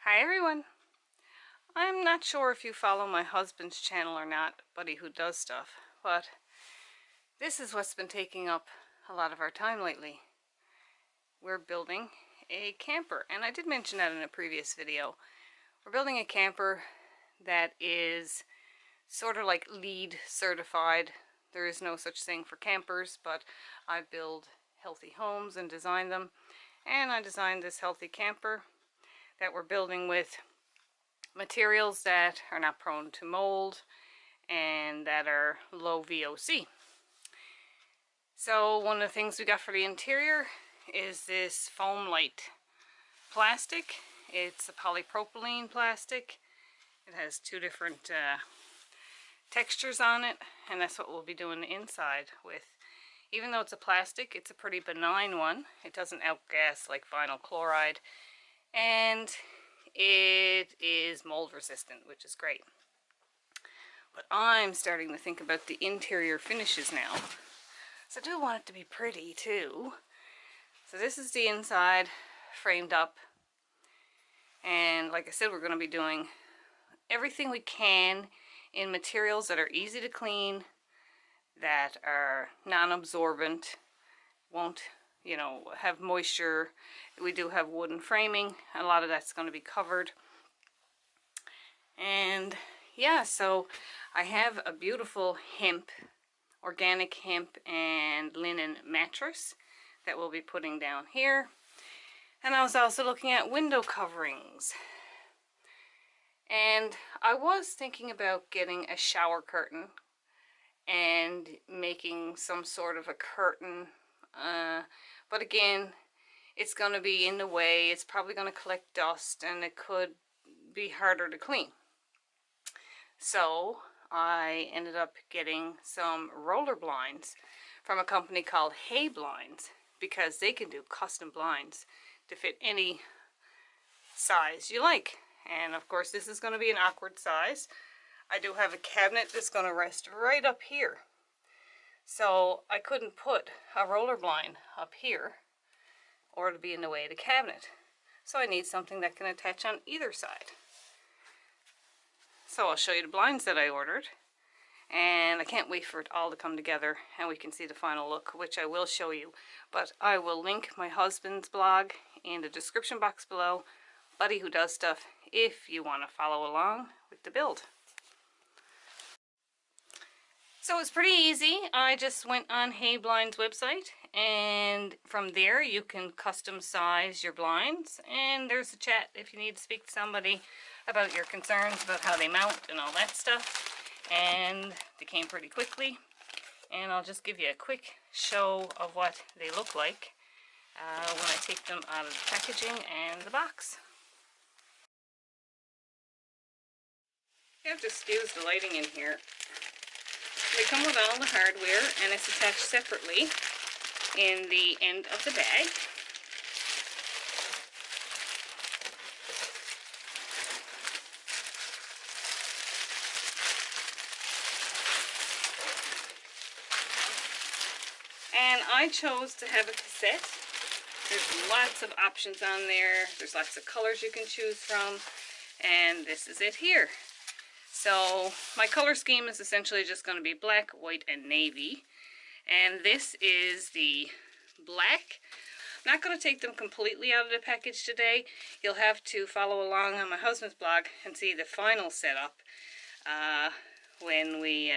Hi everyone. I'm not sure if you follow my husband's channel or not, Buddy Who Does Stuff, but this is what's been taking up a lot of our time lately. We're building a camper, and I did mention that in a previous video. We're building a camper that is sort of like LEED certified. There is no such thing for campers, but I build healthy homes and design them, and I designed this healthy camper that we're building with materials that are not prone to mold and that are low VOC. So one of the things we got for the interior is this foam light plastic. It's a polypropylene plastic. It has two different textures on it, and that's what we'll be doing the inside with. Even though it's a plastic, it's a pretty benign one. It doesn't outgas like vinyl chloride, and it is mold resistant, which is great. But I'm starting to think about the interior finishes now. So I do want it to be pretty too. So this is the inside framed up. And like I said, we're going to be doing everything we can in materials that are easy to clean, that are non-absorbent, won't have moisture. We do have wooden framing. A lot of that's going to be covered. And yeah, so I have a beautiful hemp, organic hemp and linen mattress that we'll be putting down here. And I was also looking at window coverings. And I was thinking about getting a shower curtain and making some sort of a curtain. But again, it's going to be in the way. It's probably going to collect dust, and it could be harder to clean. So I ended up getting some roller blinds from a company called HeyBlinds, because they can do custom blinds to fit any size you like. And of course, this is going to be an awkward size. I do have a cabinet that's going to rest right up here. So I couldn't put a roller blind up here or to be in the way of the cabinet. So I need something that can attach on either side. So I'll show you the blinds that I ordered. And I can't wait for it all to come together and we can see the final look, which I will show you. But I will link my husband's blog in the description box below, Buddy Who Does Stuff, if you want to follow along with the build. So it's pretty easy. I just went on HeyBlinds website, and from there you can custom size your blinds, and there's a chat if you need to speak to somebody about your concerns about how they mount and all that stuff. And they came pretty quickly, and I'll just give you a quick show of what they look like when I take them out of the packaging and the box. You have to excuse the lighting in here. They come with all the hardware, and it's attached separately in the end of the bag. And I chose to have a cassette. There's lots of options on there. There's lots of colors you can choose from, and this is it here. So my color scheme is essentially just going to be black, white, and navy. And this is the black. I'm not going to take them completely out of the package today. You'll have to follow along on my husband's blog and see the final setup when we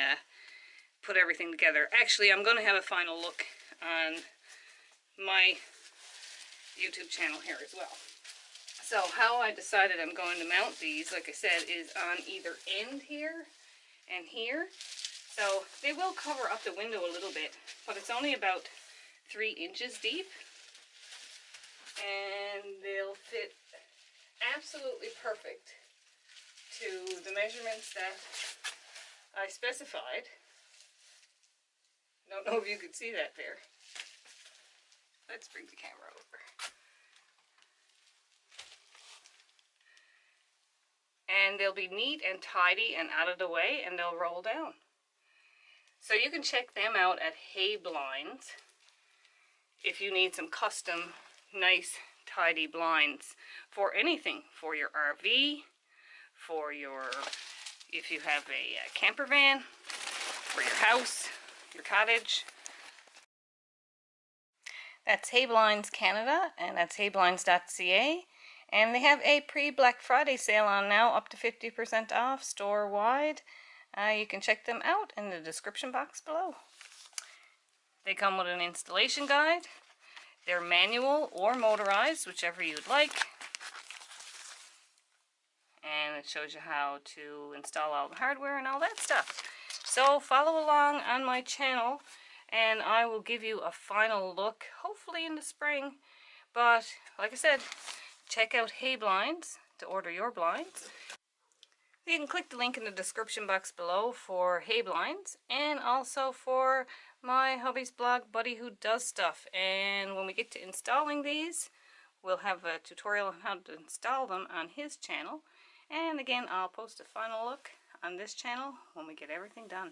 put everything together. Actually, I'm going to have a final look on my YouTube channel here as well. So how I decided I'm going to mount these, like I said, is on either end here and here. So they will cover up the window a little bit, but it's only about 3 inches deep. And they'll fit absolutely perfect to the measurements that I specified. Don't know if you could see that there. Let's bring the camera over. And they'll be neat and tidy and out of the way, and they'll roll down. So you can check them out at HeyBlinds if you need some custom, nice tidy blinds for anything, for your RV, for your, if you have a camper van, for your house, your cottage. That's HeyBlinds Canada, and that's HeyBlinds.ca. And they have a pre-Black Friday sale on now, up to 50% off store-wide. You can check them out in the description box below. They come with an installation guide. They're manual or motorized, whichever you'd like. And it shows you how to install all the hardware and all that stuff. So follow along on my channel, and I will give you a final look, hopefully in the spring. But like I said, check out HeyBlinds to order your blinds. You can click the link in the description box below for HeyBlinds, and also for my hubby's blog, Buddy Who Does Stuff. And when we get to installing these, we'll have a tutorial on how to install them on his channel. And again, I'll post a final look on this channel when we get everything done.